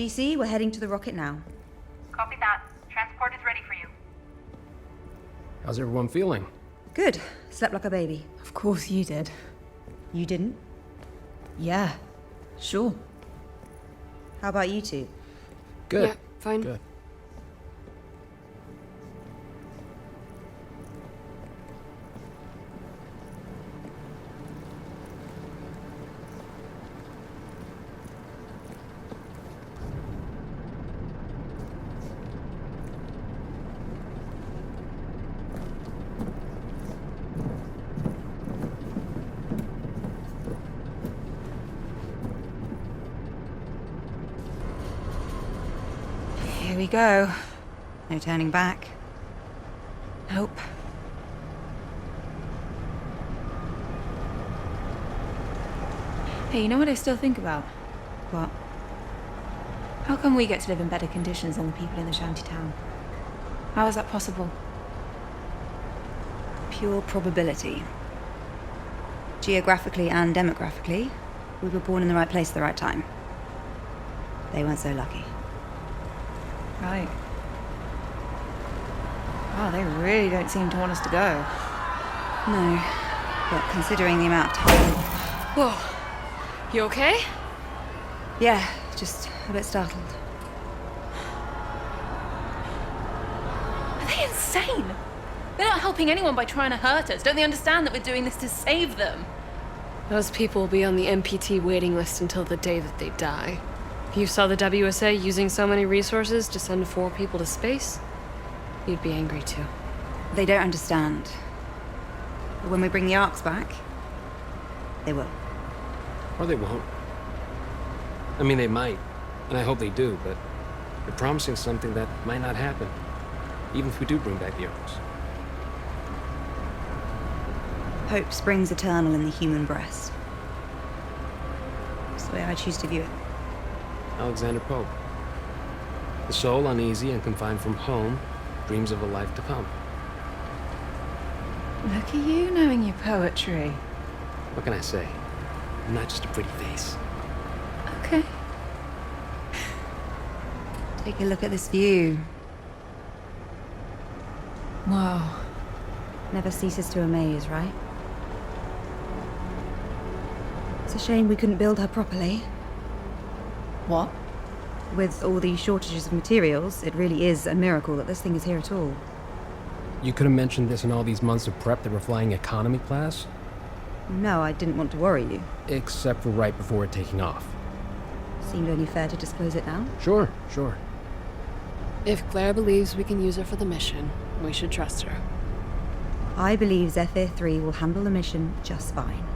GC, we're heading to the rocket now. Copy that. Transport is ready for you. How's everyone feeling? Good. Slept like a baby. Of course you did. You didn't? Yeah, sure. How about you two? Good. Yeah, fine. Good. Here we go. No turning back. Nope. Hey, you know what I still think about? What? How come we get to live in better conditions than the people in the shantytown? How is that possible? Pure probability. Geographically and demographically, we were born in the right place at the right time. They weren't so lucky. Right. Wow, they really don't seem to want us to go. No, but considering the amount of time... Whoa. You okay? Yeah, just a bit startled. Are they insane? They're not helping anyone by trying to hurt us. Don't they understand that we're doing this to save them? Those people will be on the MPT waiting list until the day that they die. If you saw the WSA using so many resources to send 4 people to space, you'd be angry too. They don't understand. But when we bring the arcs back, they will. Or they won't. I mean, they might, and I hope they do, but you're promising something that might not happen, even if we do bring back the arcs. Hope springs eternal in the human breast. That's the way I choose to view it. Alexander Pope. The soul, uneasy and confined from home, dreams of a life to come. Look at you knowing your poetry. What can I say? I'm not just a pretty face. Okay. Take a look at this view. Wow. Never ceases to amaze, right? It's a shame we couldn't build her properly. What? With all these shortages of materials, it really is a miracle that this thing is here at all. You could have mentioned this in all these months of prep that we're flying economy class. No, I didn't want to worry you. Except for right before we're taking off. Seemed only fair to disclose it now. Sure. If Claire believes we can use her for the mission, we should trust her. I believe Zephyr 3 will handle the mission just fine.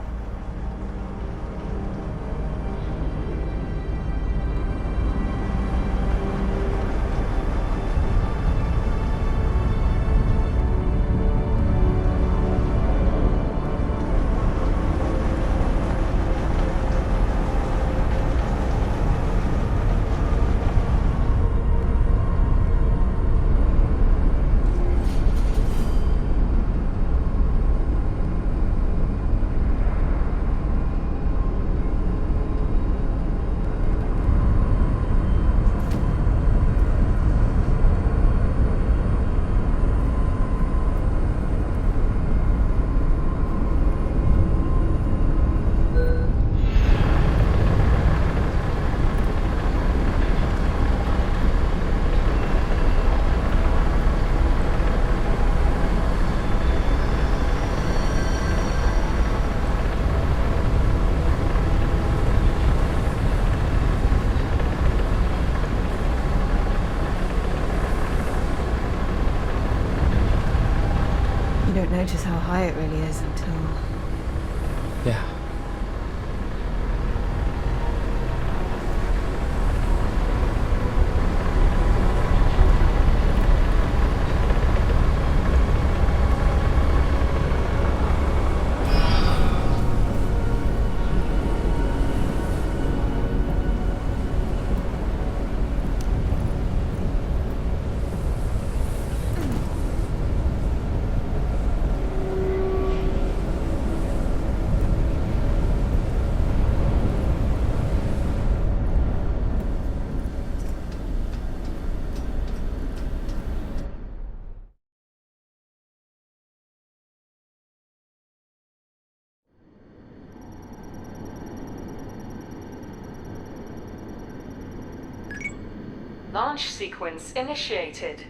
You don't notice how high it really is until... Yeah. Launch sequence initiated.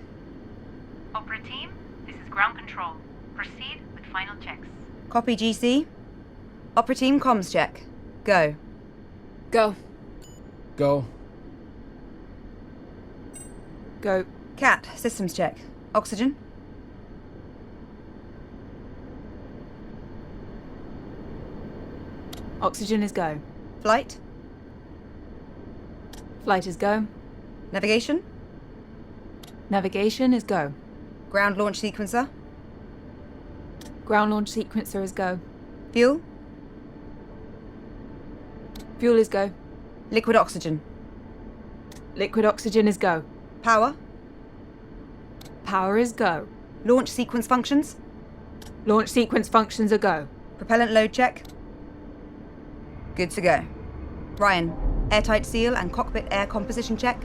Opera team, this is ground control. Proceed with final checks. Copy, GC. Opera team comms check. Go. Go. Go. Go. Cat, systems check. Oxygen. Oxygen is go. Flight. Flight is go. Navigation. Navigation is go. Ground launch sequencer. Ground launch sequencer is go. Fuel. Fuel is go. Liquid oxygen. Liquid oxygen is go. Power. Power is go. Launch sequence functions. Launch sequence functions are go. Propellant load check. Good to go. Ryan, airtight seal and cockpit air composition check.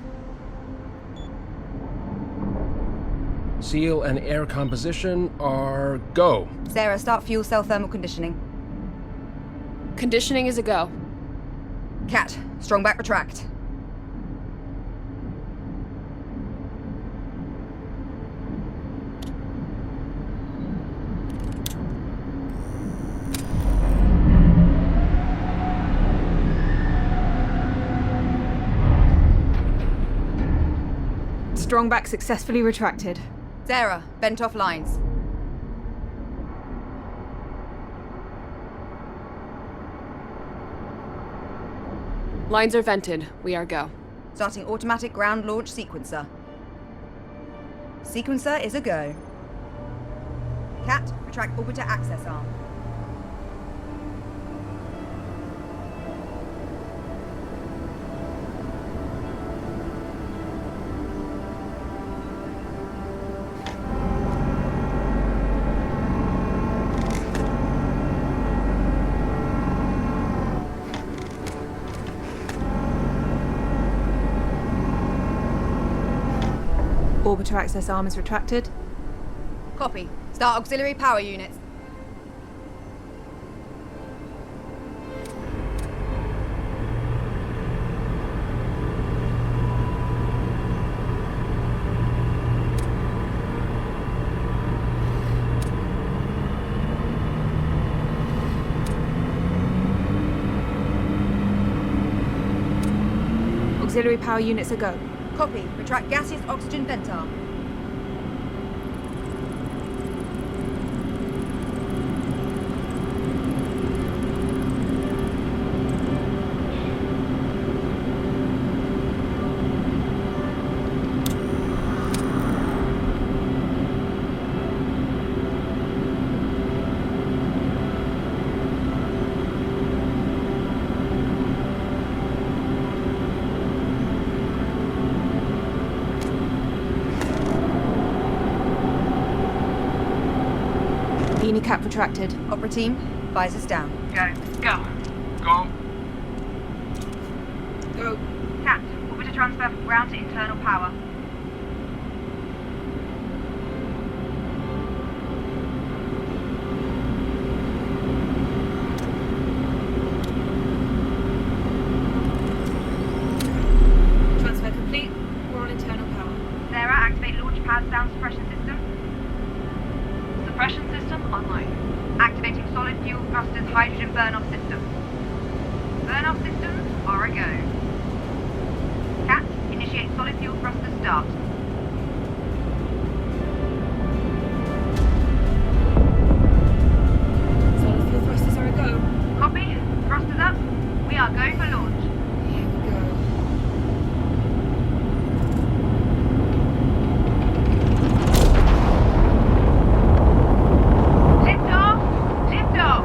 Seal and air composition are go. Sarah, start fuel cell thermal conditioning. Conditioning is a go. Cat, strong back retract. Strong back successfully retracted. Sarah, bent off lines. Lines are vented. We are go. Starting automatic ground launch sequencer. Sequencer is a go. Cat, retract orbiter access arm. Orbiter access arm is retracted. Copy. Start auxiliary power units. Auxiliary power units are go. Copy. Retract gaseous oxygen vent arm. Beanie cap retracted. Opera team, visors down. Go. Go. Go. Go. Cat, orbiter transfer from ground to internal power. Transfer complete. We're on internal power. Sarah, activate launch pad sound suppression system. Suppression system online. Activating solid fuel thrusters hydrogen burn-off system. Burn-off systems are a go. Cat, initiate solid fuel thrusters start. Solid fuel thrusters are a go. Copy. Thrusters up. We are go for launch. Here we go. Lift off. Lift off.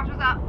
Throttles up.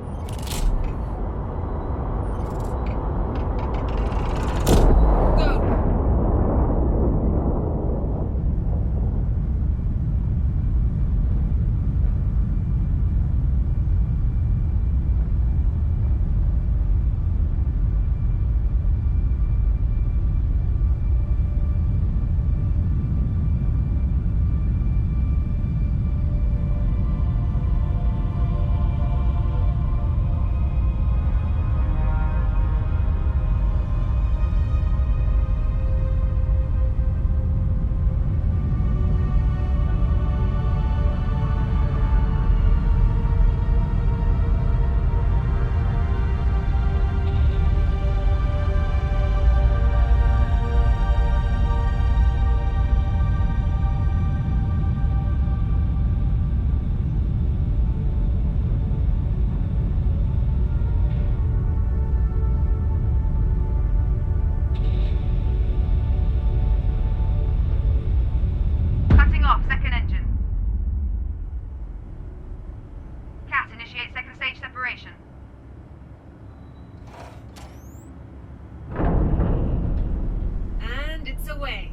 Cutting off second engine. Cat, initiate second stage separation. And it's away.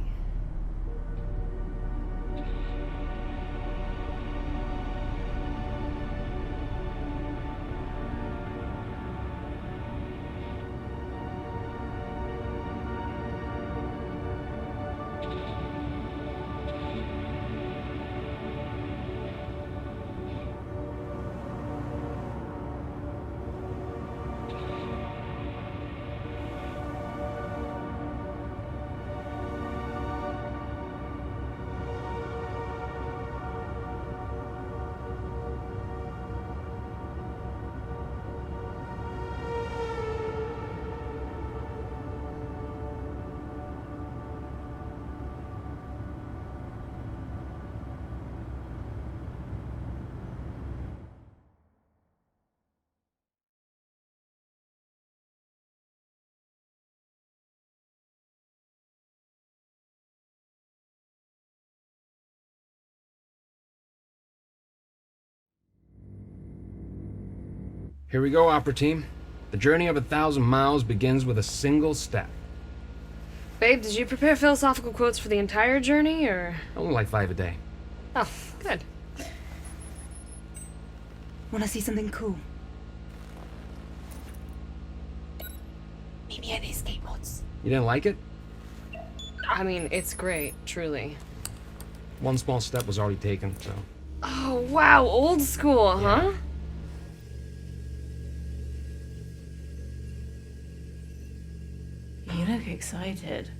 Here we go, opera team. The journey of 1,000 miles begins with a single step. Babe, did you prepare philosophical quotes for the entire journey, or...? Only like 5 a day. Oh, good. Wanna see something cool? Meet me at these skateboards. You didn't like it? I mean, it's great, truly. One small step was already taken, so... Oh, wow, old school, huh? You look excited.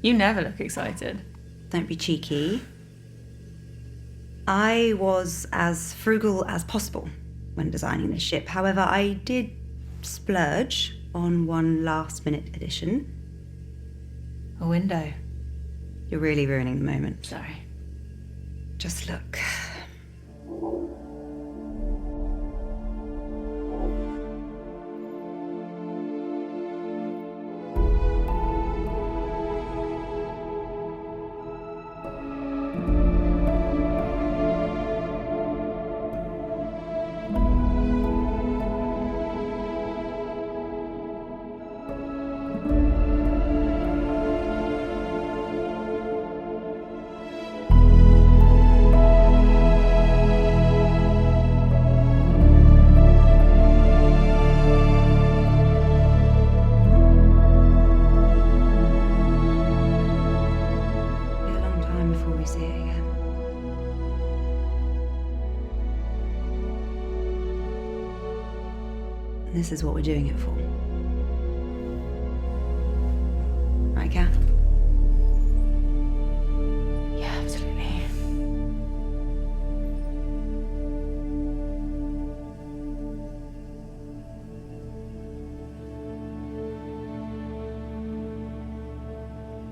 You never look excited. Don't be cheeky. I was as frugal as possible when designing this ship. However, I did splurge on one last-minute addition. A window. You're really ruining the moment. Sorry. Just look. This is what we're doing it for. Right, Kath? Yeah, absolutely.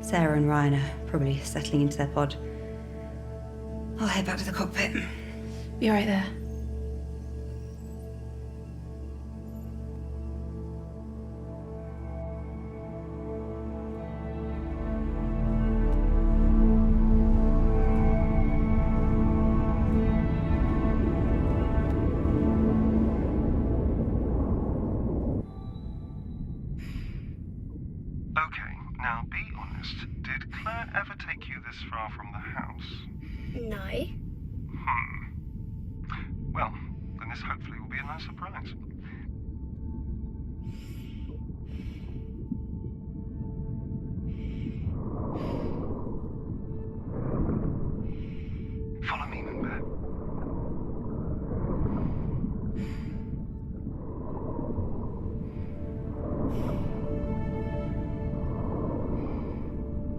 Sarah and Ryan are probably settling into their pod. I'll head back to the cockpit. Be right there. honest, did Claire ever take you this far from the house? No. Well, then this hopefully will be a nice surprise. Follow me, Moonbear.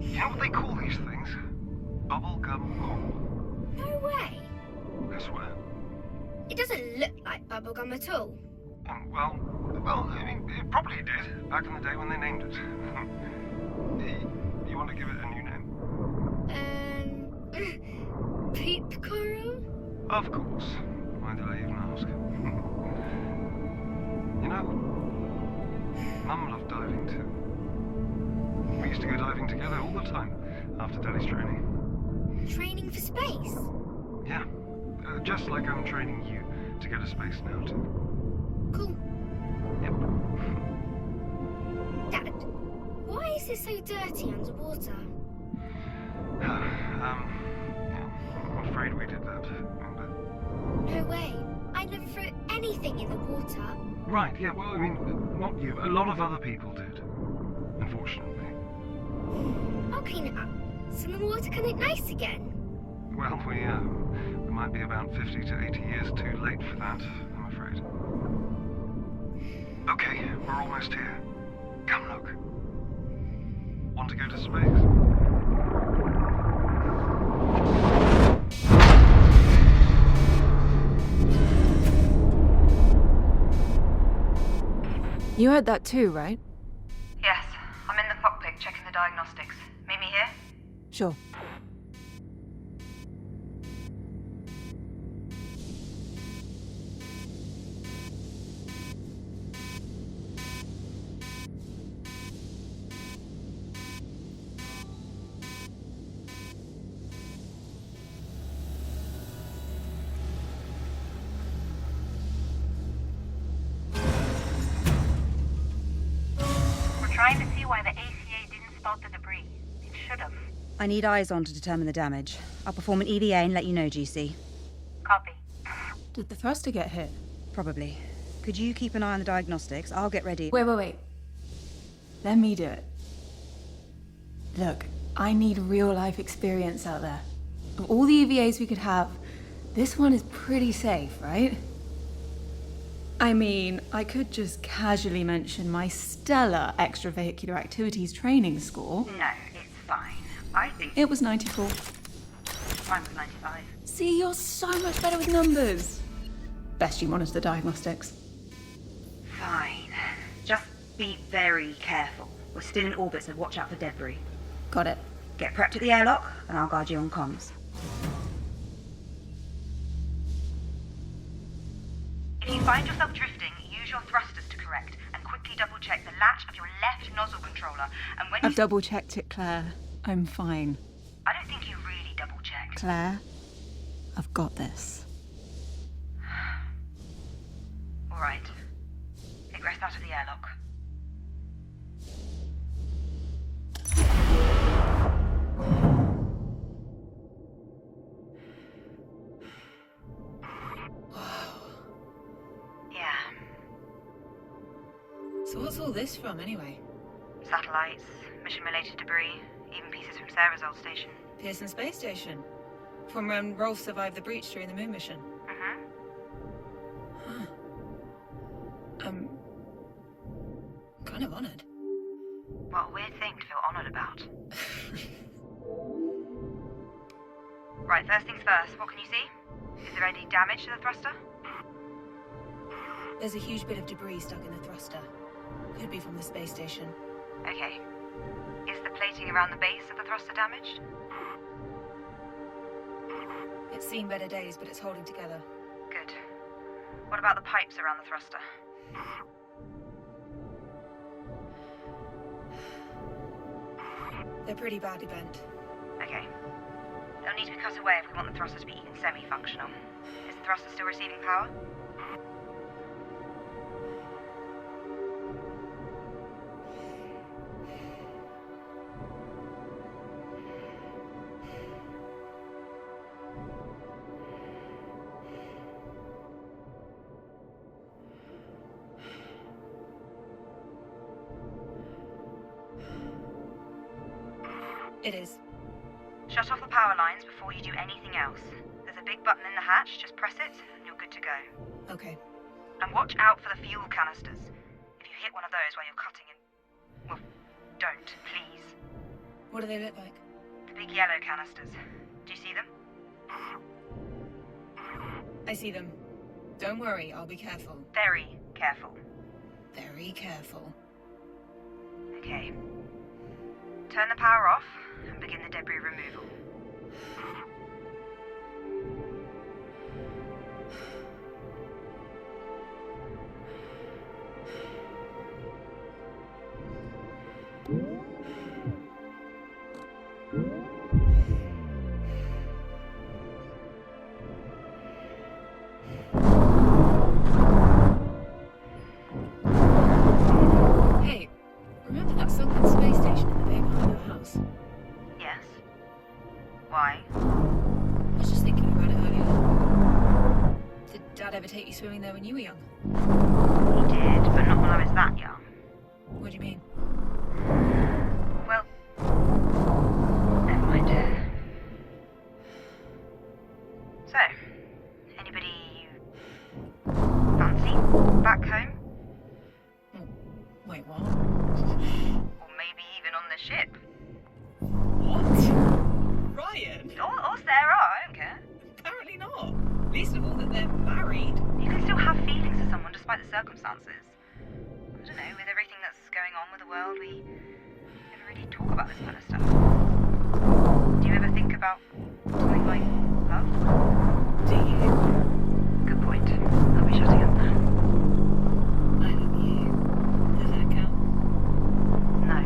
You know what they call these things? Bubblegum pop. No way. I swear. It doesn't look like bubblegum at all. Well, I mean, it probably did back in the day when they named it. You want to give it a new name? Peep coral? Of course. Why did I even ask? You know, Mum loved diving too. We used to go diving together all the time after Daddy's training. Training for space? Yeah, just like I'm training you to go to space now too. Cool. Yep. Dad, why is it so dirty underwater? Yeah, I'm afraid we did that. Remember? No way. I'd never throw anything in the water. Right, yeah, well, I mean, not you. A lot of other people did. Unfortunately. I'll clean it up, so the water can look nice again. Well, we might be about 50 to 80 years too late for that, I'm afraid. Okay, we're almost here. Come look. Want to go to space? You heard that too, right? Yes, I'm in the cockpit checking the diagnostics. Meet me here? Sure. Trying to see why the ACA didn't spot the debris. It should have. I need eyes on to determine the damage. I'll perform an EVA and let you know, GC. Copy. Did the thruster get hit? Probably. Could you keep an eye on the diagnostics? I'll get ready. Wait. Let me do it. Look, I need real-life experience out there. Of all the EVAs we could have, this one is pretty safe, right? I mean, I could just casually mention my stellar extravehicular activities training score. No, it's fine. I think It was 94. mine was 95. See, you're so much better with numbers. Best you monitor the diagnostics. Fine. Just be very careful. We're still in orbit, so watch out for debris. Got it. Get prepped at the airlock, and I'll guide you on comms. If you find yourself drifting, use your thrusters to correct and quickly double-check the latch of your left nozzle controller. And when I've double-checked it, Claire. I'm fine. I don't think you really double-checked. Claire, I've got this. All right. Egress out of the airlock. So what's all this from, anyway? Satellites, mission-related debris, even pieces from Sarah's old station. Pearson Space Station. From when Rolf survived the breach during the moon mission. Mm-hmm. Huh. Kind of honored. What a weird thing to feel honored about. Right, first things first, what can you see? Is there any damage to the thruster? There's a huge bit of debris stuck in the thruster. Could be from the space station. Okay. Is the plating around the base of the thruster damaged? It's seen better days, but it's holding together. Good. What about the pipes around the thruster? They're pretty badly bent. Okay. They'll need to be cut away if we want the thruster to be even semi-functional. Is the thruster still receiving power? It is. Shut off the power lines before you do anything else. There's a big button in the hatch, just press it and you're good to go. Okay. And watch out for the fuel canisters. If you hit one of those while you're cutting in... Well, don't, please. What do they look like? The big yellow canisters. Do you see them? I see them. Don't worry, I'll be careful. Very careful. Very careful. Okay. Turn the power off and begin the debris removal. Hey, remember that sunken space station in the bay behind our house? Yes? Why? I was just thinking about it earlier. Did Dad ever take you swimming there when you were young? He did, but not when I was that young. What do you mean? Well, never mind. So, anybody you fancy back home? Wait, what? Or maybe even on the ship? What? Ryan? Or Sarah, I don't care. Apparently not. Least of all that they're married. You can still have feelings for someone despite the circumstances. I don't know, with everything that's going on with the world, we never really talk about this kind of stuff. Do you ever think about something like love? Do you? Good point. I'll be shutting up now. I love you. Does that count? No.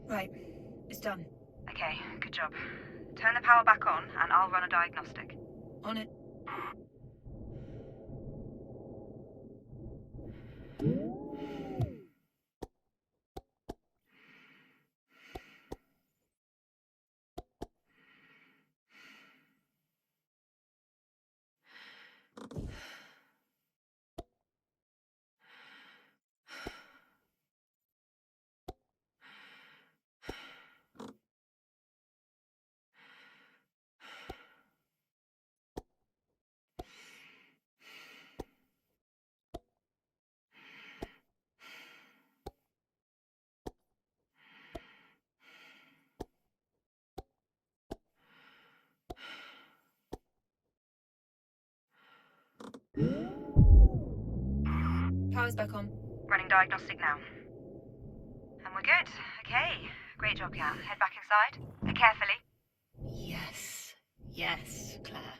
Right, it's done. Okay, good job. Turn the power back on and I'll run a diagnostic. On it. Power's back on. Running diagnostic now. And we're good. Okay. Great job, Kat. Head back inside. Carefully. Yes. Yes, Claire.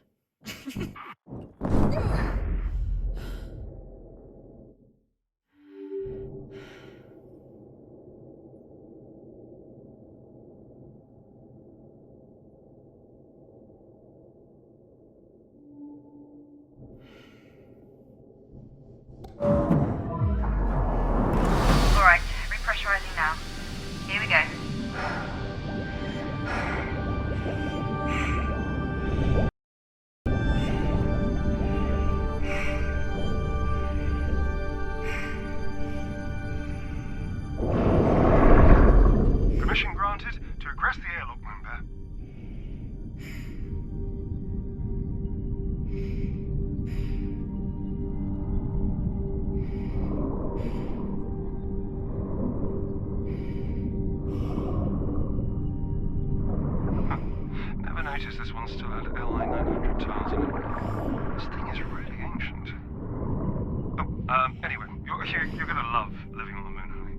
Alright, repressurizing now. Here we go. Press the airlock, Moonbear. Never noticed this one still had LI 900 tiles in it. This thing is really ancient. Anyway, you're gonna love living on the moon, honey.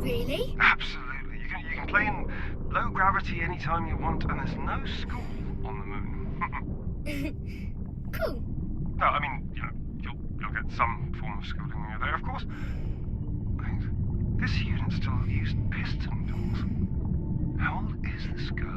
Really? Absolutely. You can play in low gravity anytime you want, and there's no school on the moon. Cool. No, I mean, you'll get some form of schooling when you're there, of course. Wait, this unit still used piston doors. How old is this girl?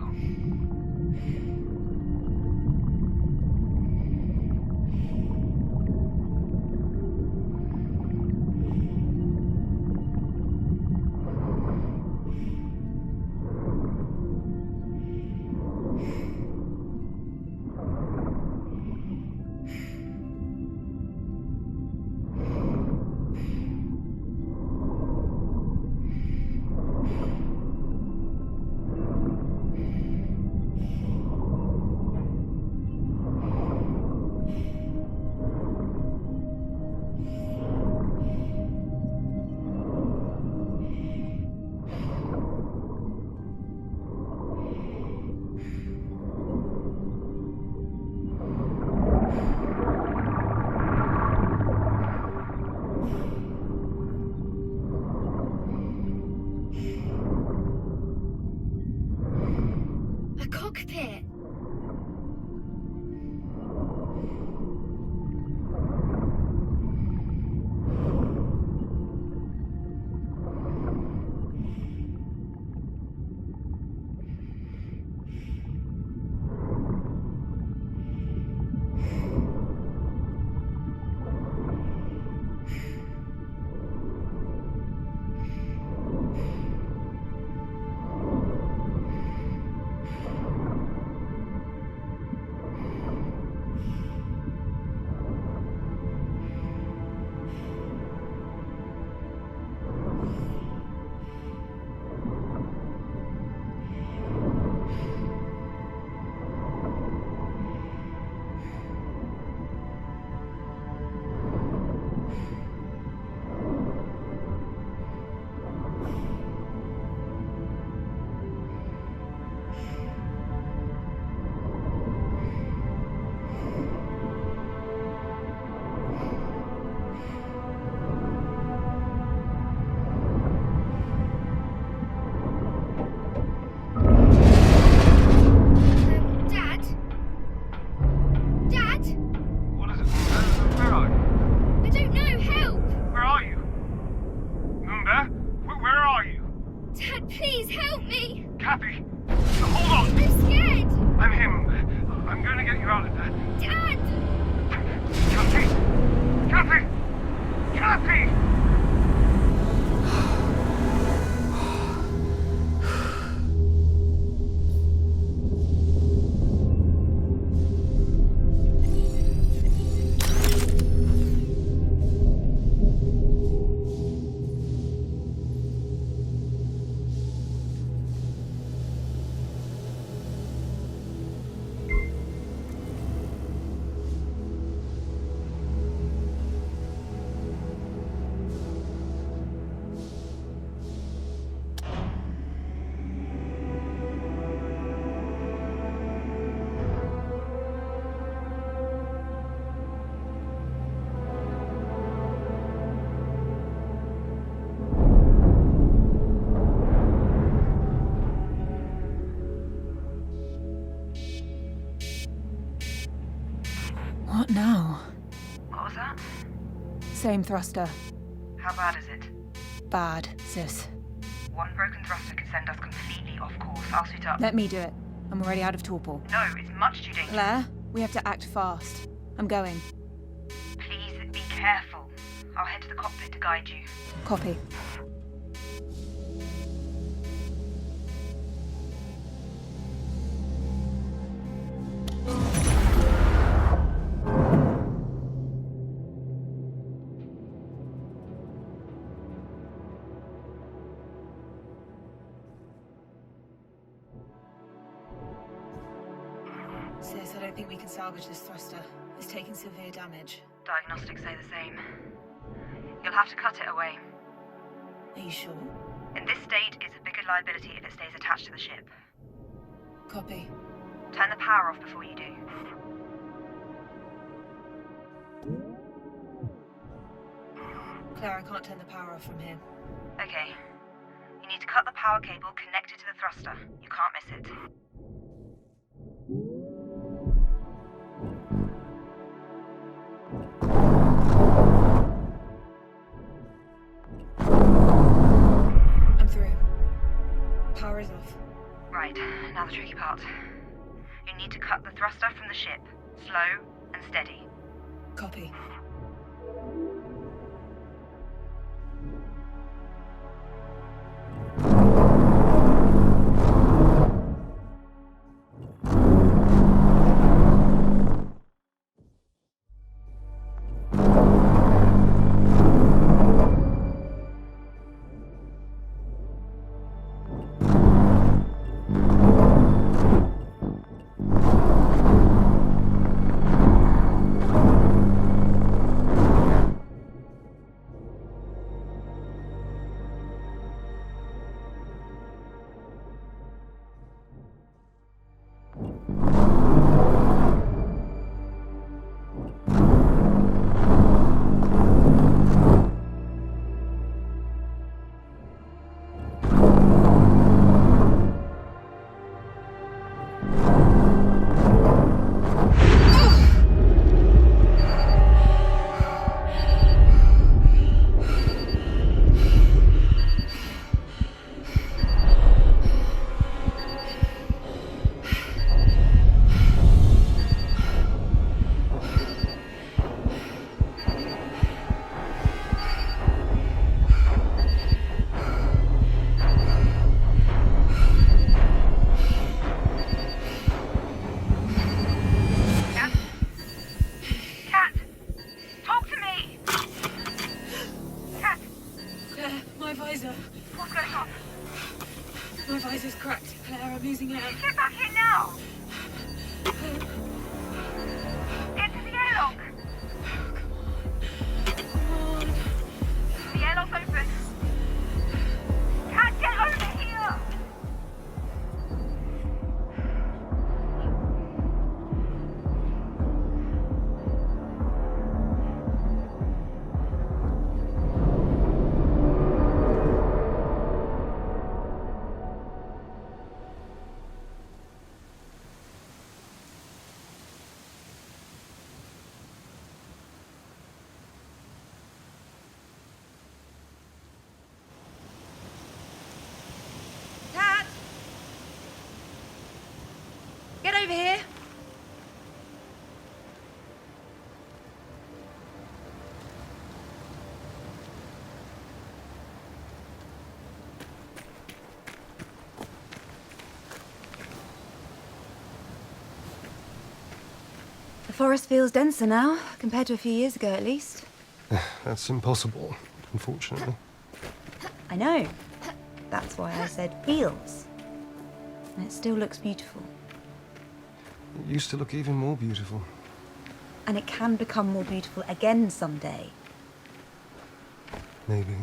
A cockpit. Dad? Dad? What is it? Where are you? I don't know. Help! Where are you? Moonbear? Where are you? Dad, please help me! Kathy! Hold on! I'm scared! I'm him. I'm going to get you out of there. Dad! Kathy! Kathy! Kathy! What now? What was that? Same thruster. How bad is it? Bad, sis. One broken thruster could send us completely off course. I'll suit up. Let me do it. I'm already out of torpor. No, it's much too dangerous. Claire, we have to act fast. I'm going. Please be careful. I'll head to the cockpit to guide you. Copy. Sis, I don't think we can salvage this thruster. It's taken severe damage. Diagnostics say the same. You'll have to cut it away. Are you sure? In this state, it's a bigger liability if it stays attached to the ship. Copy. Turn the power off before you do. Claire, I can't turn the power off from here. Okay. You need to cut the power cable connected to the thruster. You can't miss it. I'm through. Power is off. Right, now the tricky part. You need to cut the thruster from the ship. Slow and steady. Copy. My visor's cracked, Claire. I'm losing air. Get back in now! Get to the airlock! Come on. The airlock's open. Can't get over here! Get over here. The forest feels denser now, compared to a few years ago at least. That's impossible, unfortunately. I know. That's why I said feels. And it still looks beautiful. It used to look even more beautiful. And it can become more beautiful again someday. Maybe.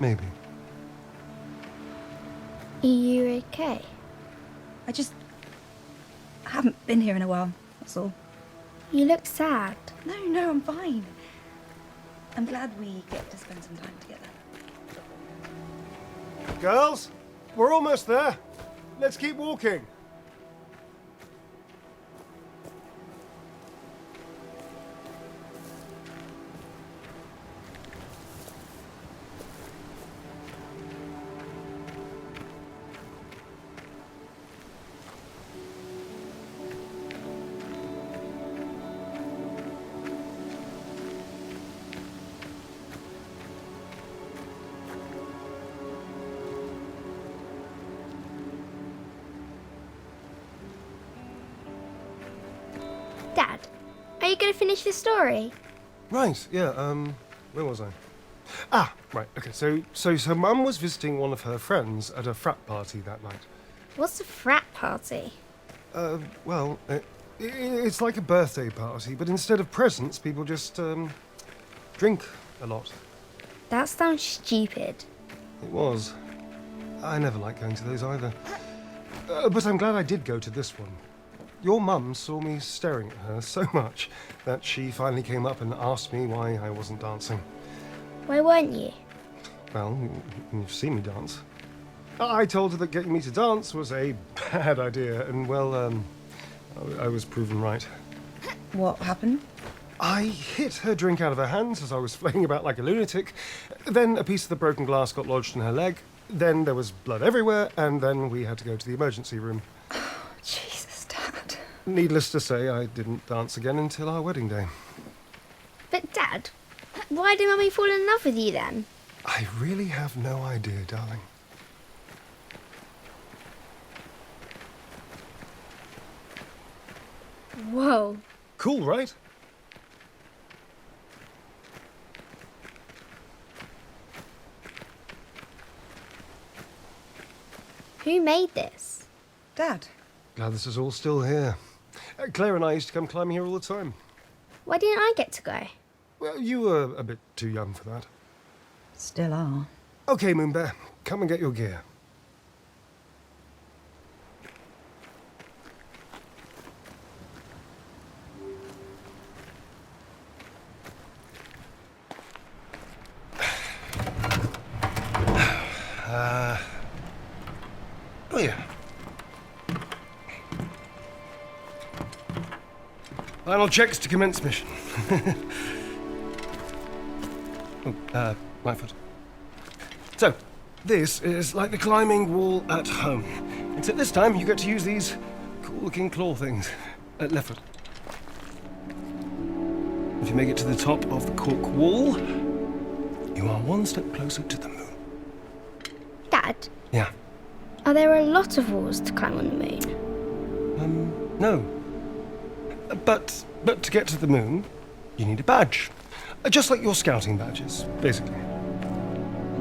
Maybe. Are you okay? I haven't been here in a while, that's all. You look sad. No, I'm fine. I'm glad we get to spend some time together. Girls, we're almost there. Let's keep walking. Dad, are you going to finish the story? Right, yeah, where was I? Ah, right, okay, so Mum was visiting one of her friends at a frat party that night. What's a frat party? Well, it's like a birthday party, but instead of presents, people just, drink a lot. That sounds stupid. It was. I never liked going to those either. But I'm glad I did go to this one. Your mum saw me staring at her so much that she finally came up and asked me why I wasn't dancing. Why weren't you? Well, you've seen me dance. I told her that getting me to dance was a bad idea, and well, I was proven right. What happened? I hit her drink out of her hands as I was flailing about like a lunatic. Then a piece of the broken glass got lodged in her leg. Then there was blood everywhere, and then we had to go to the emergency room. Oh, Jesus, Dad. Needless to say, I didn't dance again until our wedding day. But Dad, why did Mummy fall in love with you then? I really have no idea, darling. Whoa. Cool, right? Who made this? Dad. Glad this is all still here. Claire and I used to come climbing here all the time. Why didn't I get to go? Well, you were a bit too young for that. Still are. Okay, Moonbear, come and get your gear. Oh yeah. Final checks to commence mission. My foot. So, this is like the climbing wall at home. Except this time you get to use these cool-looking claw things. Left foot. If you make it to the top of the cork wall, you are one step closer to the moon. Dad, Yeah. are there a lot of walls to climb on the moon? No. But to get to the moon, you need a badge. Just like your scouting badges, basically.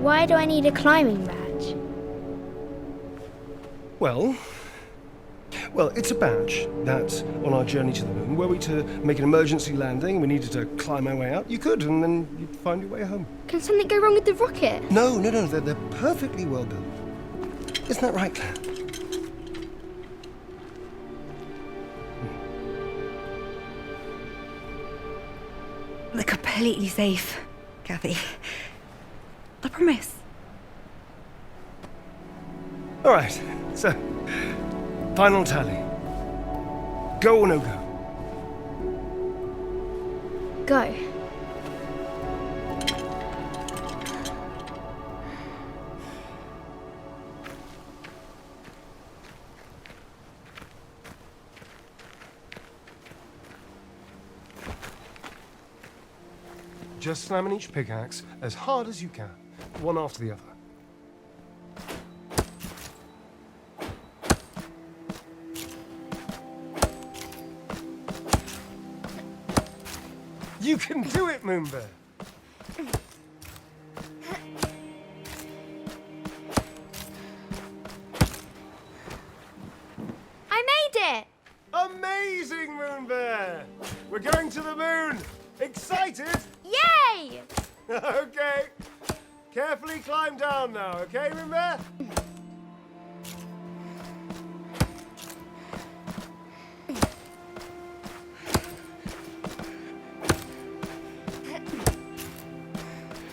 Why do I need a climbing badge? Well, it's a badge that, on our journey to the moon, were we to make an emergency landing and we needed to climb our way out, you could, and then you'd find your way home. Can something go wrong with the rocket? No, they're perfectly well built. Isn't that right, Claire? They're completely safe, Kathy. I promise. All right, so, final tally. Go or no go? Go. Just slamming each pickaxe as hard as you can, one after the other. You can do it, Moonbear! I made it! Amazing, Moonbear! We're going to the moon! Excited? Yay! Okay. Carefully climb down now, okay, Moonbear?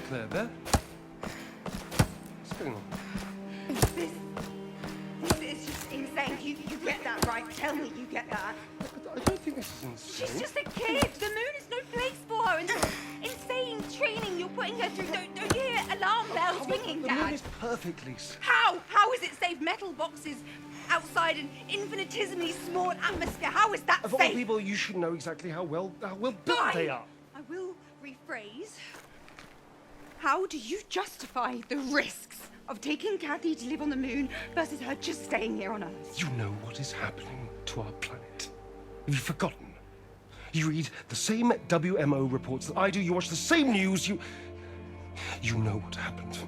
Claire, what's going on? This is just insane. You get that right. Tell me you get that. I don't think this is insane. She's just a kid. The moon is no place for her. And this insane training you're putting her through. Don't you hear alarm bells ringing, The moon Dad? is perfectly safe. How? How is it safe? Metal boxes outside an infinitesimally small atmosphere. How is that Of all safe? people, you should know exactly how well built they are. I will rephrase. How do you justify the risks of taking Kathy to live on the moon versus her just staying here on Earth? You know what is happening to our planet. Have you forgotten? You read the same WMO reports that I do. You watch the same news. You know what happened to...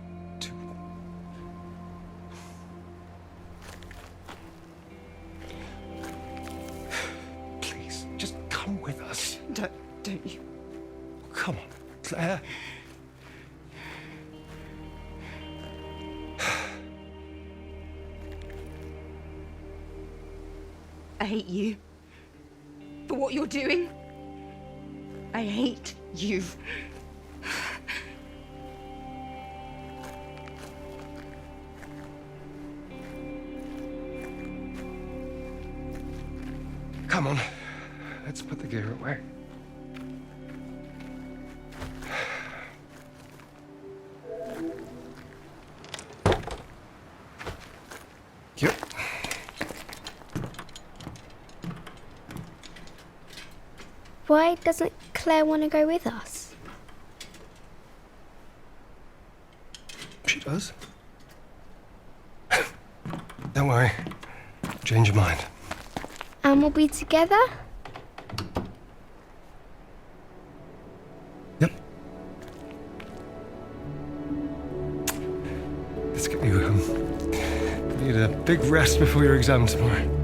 Don't you? Come on, Claire. I hate you. For what you're doing. I hate you. Come on, let's put the gear away. Yep. Why doesn't Claire want to go with us? She does. Don't worry. Change your mind. And we'll be together? Yep. Let's get you home. You need a big rest before your exam tomorrow.